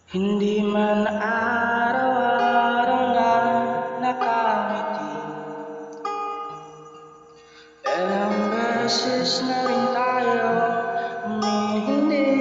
Hindi man araw-araw na nakangiti, ilang beses na rin tayo humihindi.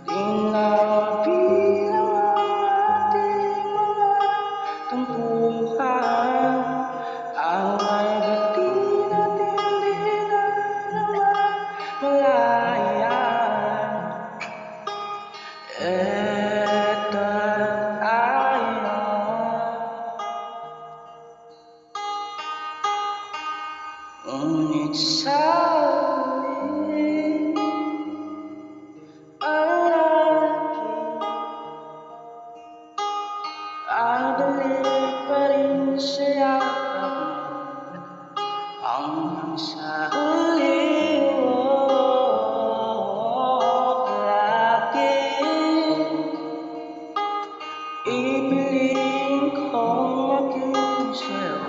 Di na mabilang ang ating mga tampuhan. Away ba't di natin di na naman malayan? Eto tayo, ngunit sa huli ang aking babalik pa rin sa yakap mo hanggang sa huli. Ipiling kong maging sa'yo,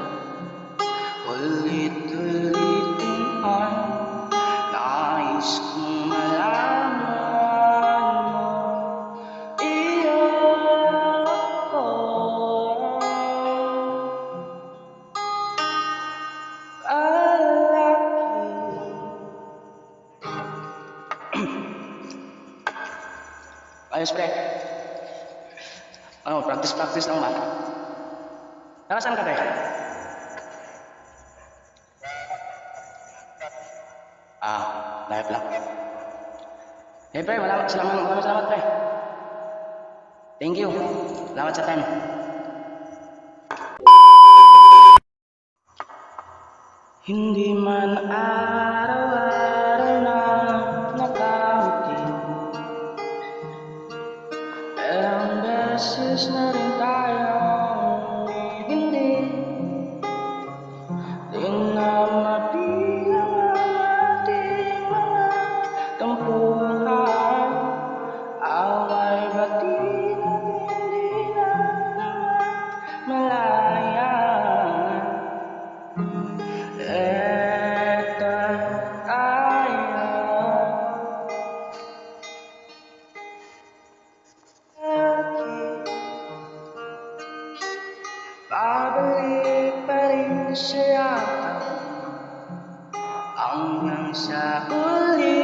ulit-ulitin ang nais kong malaman mo. Iyo ko palaki. Ayos pre, practice lang ba? Nakasan ka pre? Live lang. Pre, maraming salamat pre. Thank you. Salamat sa time. Hindi man araw-araw na nakangiti, ilang beses na rin tayong humihindi. Di na mabilang ang ating mga tampuhan. Away ba't di natin di na naman malayan? Eto tayo, babalik pa rin sa yakap hanggang sa huli.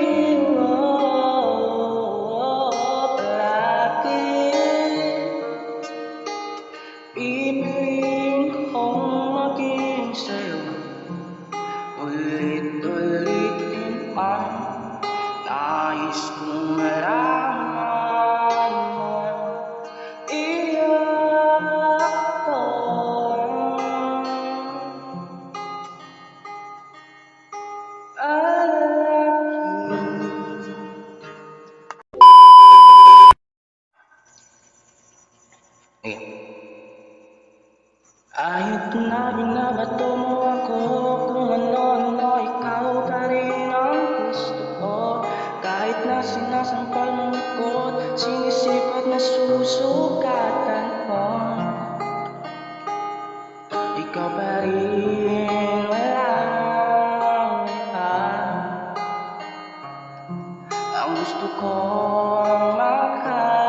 Ipiling kong maging sa'yo, ulit-ulitin ang nais kong malaman mo. Iyo ko palaki. Kahit na binabato mo ako, kung ano-ano ikaw pa rin ang gusto ko. Kahit na sinasampal mong likod, sinisip at nasusukatan ko, ikaw pa rin, walang iba ang gusto kong makasama.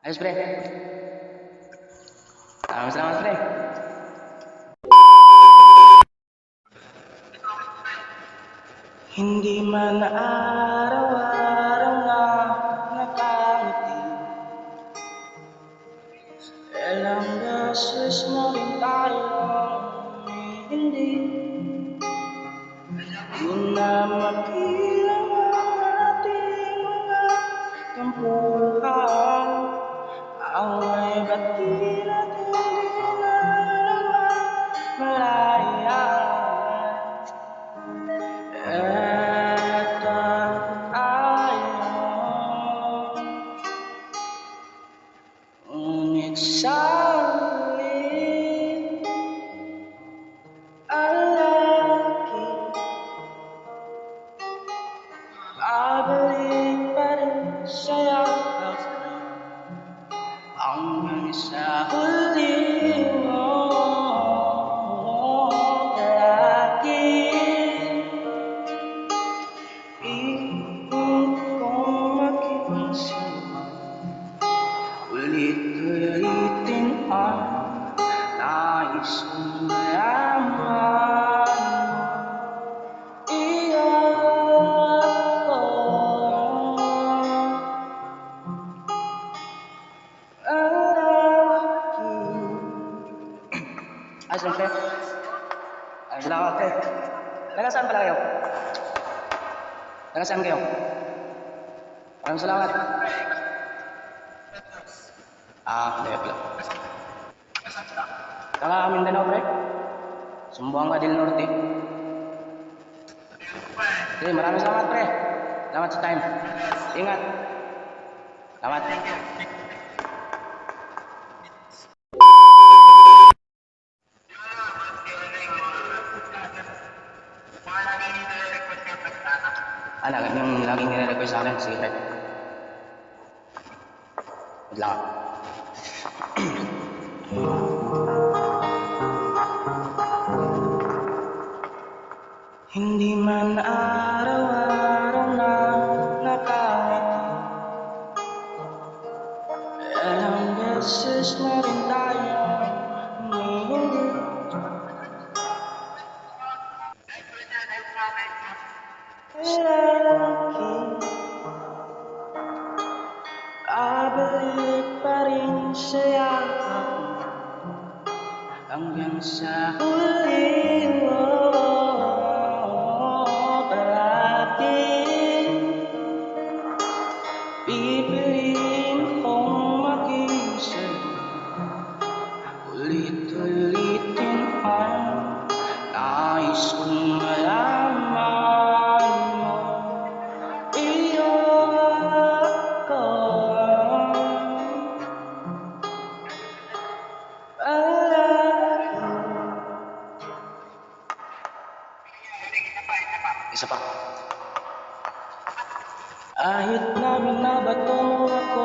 Ayos pre, salamat pre. Hindi man araw-araw na nakangiti, ilang beses na rin tayong humihindi. Di na mabilang ang ating mga tampuhan. Away ba't di natin di na naman malayan? Eto tayo, ngunit sa huli Ayos lang, pre. Ayos lang ako, pre. Taga saan pala kayo? Taga saan kayo? Maraming salamat. Hindi pala. Taga Mindanao, pre. Sumbuanga del Norte. Sige, maraming salamat, pre. Salamat sa time. Ingat. Salamat. Yung laging nire-request sa akin, sige, pre. Wait lang. Hindi man araw-araw na nakangiti, ilang beses na rin tayo humihindi. Lalaki, babalik pa rin sa yakap hanggang sa huli mo. Pipiliin kong makisal, ulit-ulitin ang nais kong malaman mo. Iyo ako, isa pa. Kahit na binabato mo ako,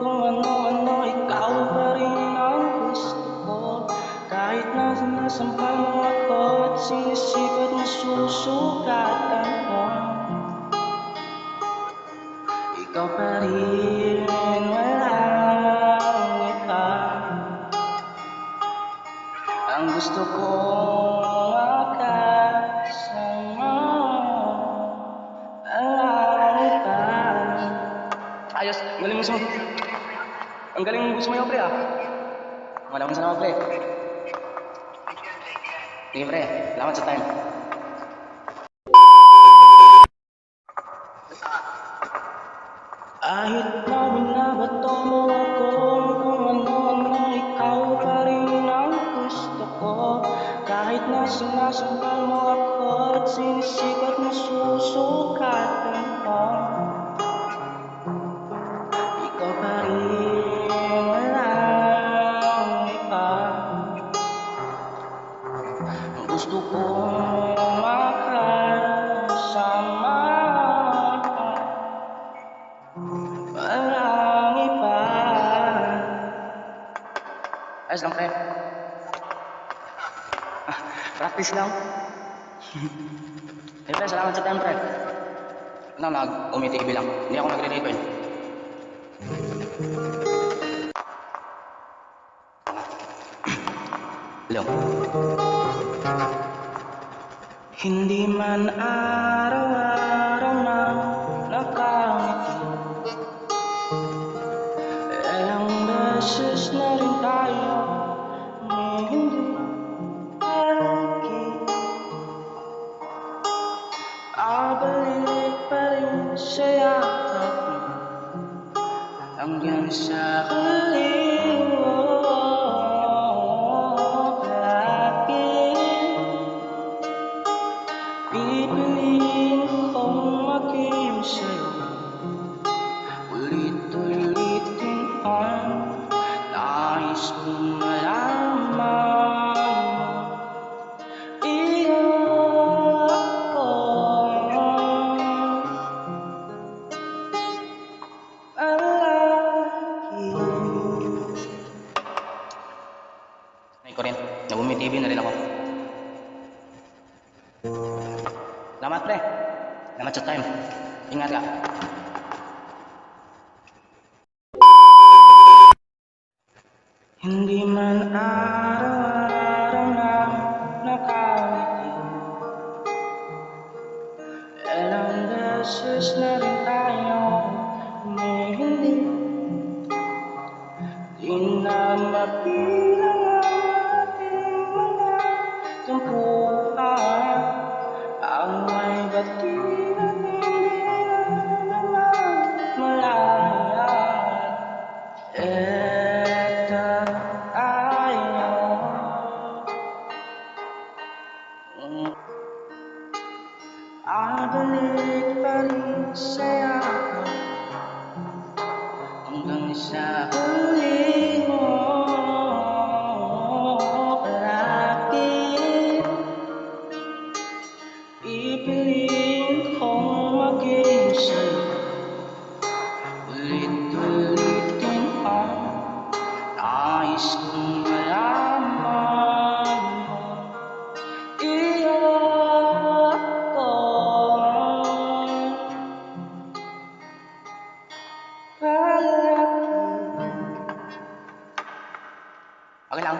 kung ano-ano, ikaw pa rin ang gusto ko. Kahit na sinasampal mo ako at sinisipat na susukatan mo, ikaw pa rin, walang iba. Ang gusto kong makasama. Ayos, ang galing gusto mo. Ang galing gusto mo yung pre, Maraming salamat, pre. Sige, pre. Salamat sa time. Kahit na binabato mo ako, kung ano-ano, ikaw pa rin ang gusto ko. Kahit na sinasampal mo ako at sinisikat na susukatan mo, ikaw pa rin, walang iba. Ang gusto kong makasama, walang iba. Ayos lang, pre. Practice lang. Pre, salamat sa time, pre. Nag-umitibig lang. Hindi ako nagre-record. Hello. Hindi man araw-araw na nakangiti, ilang beses na rin tayo humihindi. Abalik pa rin sa yakap mo hanggang sa huli mo. Pipiliin kong maging sa'yo, ulit-ulitin ang nais kong malaman mo. Iyo ako, lalaki. Nay ko rin, nag-umitibig na rin ako. Salamat, pre. Salamat sa time. Ingat ka. Hindi man araw-araw na nakangiti, ilang beses na rin tayo humihindi. Di na mabilang ang ating mga Babalik pa rin sa yakap hanggang sa huli mo. Palagi pipiliin kong maging sa'yo. Ulit-ulitin ang nais kong malaman mo. Iyak ko palagi. Okay lang.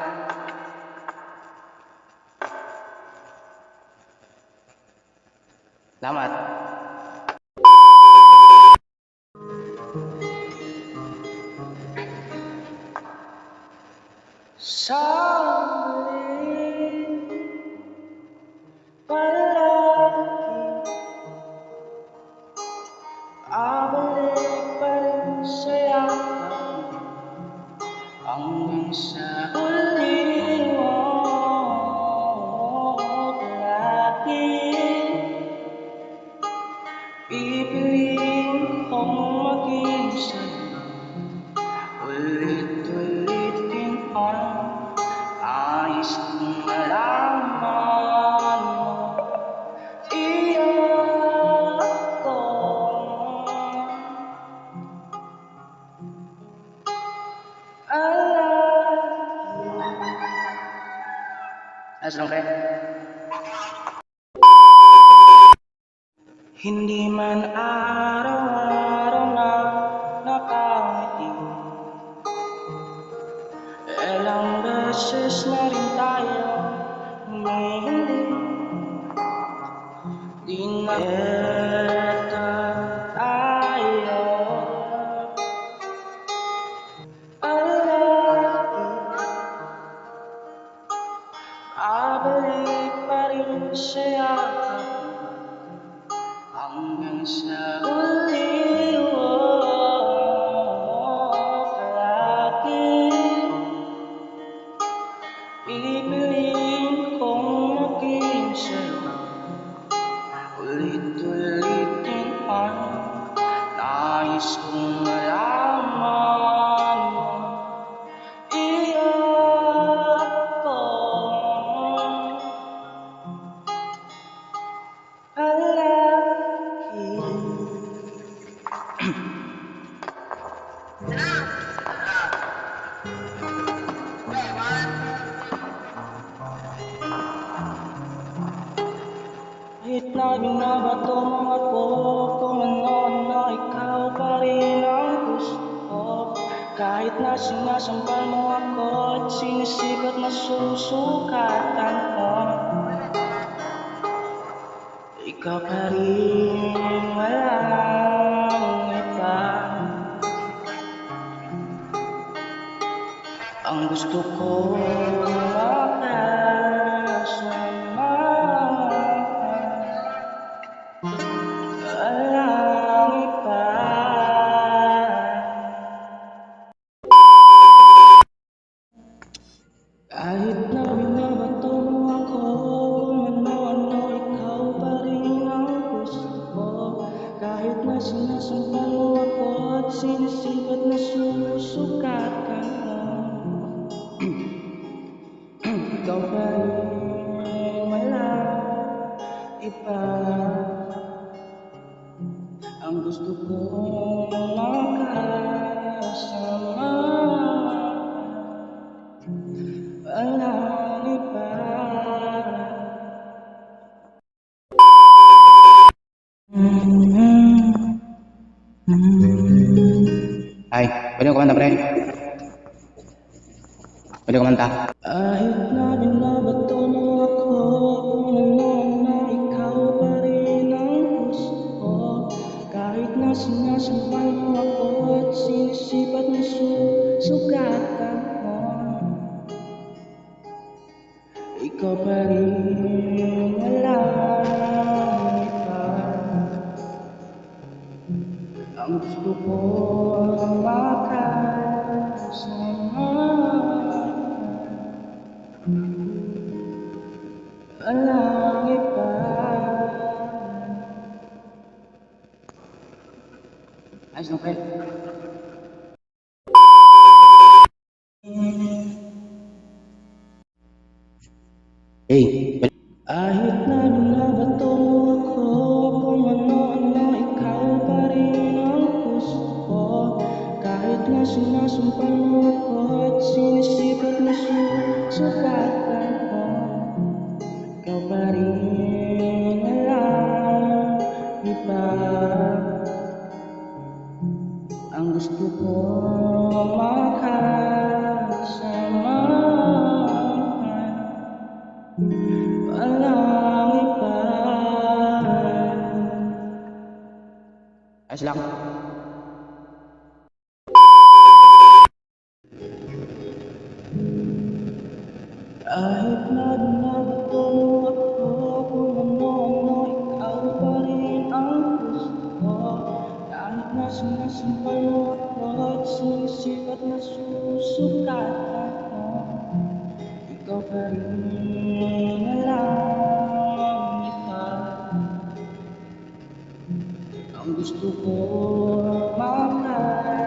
Salamat. Sandali palagi babalik pa rin sa yakap hanggang sa huli mo. Palagi pipiliin kong maging sa'yo. Ulit-ulitin ang nais kong malaman mo. Iyak ko palagi. Ayos lang, pre. Hindi man araw-araw na nakangiti, ilang beses na rin tayo humihindi. Di na eto tayo palagi, babalik pa rin sa yakap hanggang sa huli mo. Palagi pipiliin kong maging sa'yo. Ulit-ulitin ang nais kong malaman mo. Iyak ko palagi. Kahit na binabato mo ako, kung ano-ano ikaw pa rin ang gusto ko. Kahit na sinasampal mo ako at sinisipat na susukatan mo, ikaw pa rin, walang iba. Ang gusto ko makasama, walang iba. Kahit na binabato mo ako, kung ano-ano ikaw pa rin ang gusto ko. Kahit na sinasampal mo ako at sinisipat na susukatan mo, ikaw pa rin, walang iba. Ang gusto kong makasama, walang iba. Ay, pwede ko kumanta, pre. Pwede ko kumanta. Kahit na binabato mo ako, kung ano-ano ikaw pa rin ang gusto ko. Kahit na sinasampal mo ako at sinisipat na susukatan mo, ikaw pa rin, walang iba. Ang gusto ko makasama, walang iba. Ayos lang, pre. Hey, kahit na binabato mo ako, kung ano-ano ikaw pa rin ang gusto ko. Kahit na sinasumpal mo ako at sinisipat na susukatan ko, ikaw pa rin alam, iba ang gusto ko makasama. Walang iba. Ayos lang. Kahit na binabato mo ako, kung ano-ano ikaw pa rin ang gusto ko. Kahit na sinasampal mo ako at sinisipat na susukatan ko, ikaw pa rin alam, iba ang gusto ko makasama.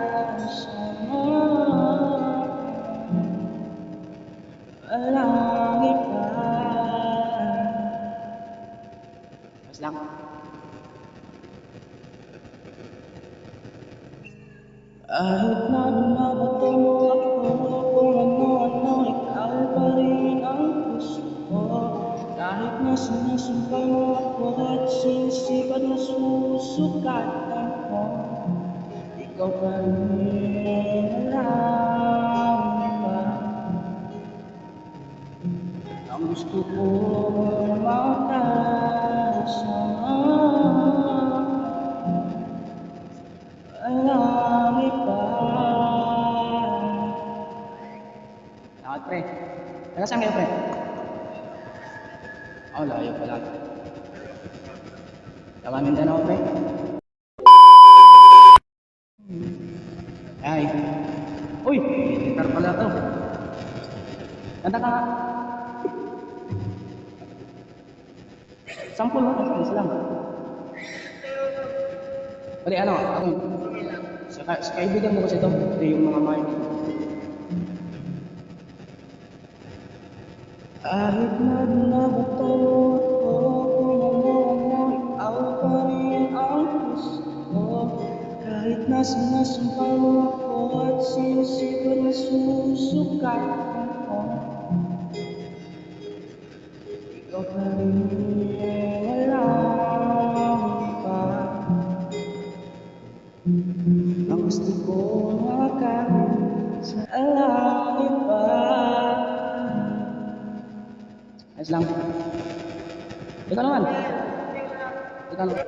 Walang iba. Ayos lang. Kahit na binabato mo ako, kung ano-ano ikaw pa rin ang gusto ko. Kahit na sinasumpal mo ako at sinisipat na susukatan ko, ikaw pa rin alam, iba ang gusto ko makasama. Walang iba. Salamat, pre. Taga saan kayo, pre? Oh, layo pala. Taga Mindanao, pre. Ay. Uy, gitar pala to. Kanta ka nga. Sampul mo, ayos lang. Pwede ano, ako. Sa kaibigan mo kasi ito. Ito yung mga mic. Kahit na binabato mo ako, kung ano-ano ikaw pa rin ang gusto ko. Kahit na sinasumpal mo ako at sinisipat na susukatan ko, ikaw pa rin walang iba. Ang gusto ko sa alang iba. Ayos lang. Ikaw naman. Ikaw naman.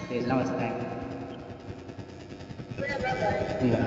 Okay, salamat sa time. Iya.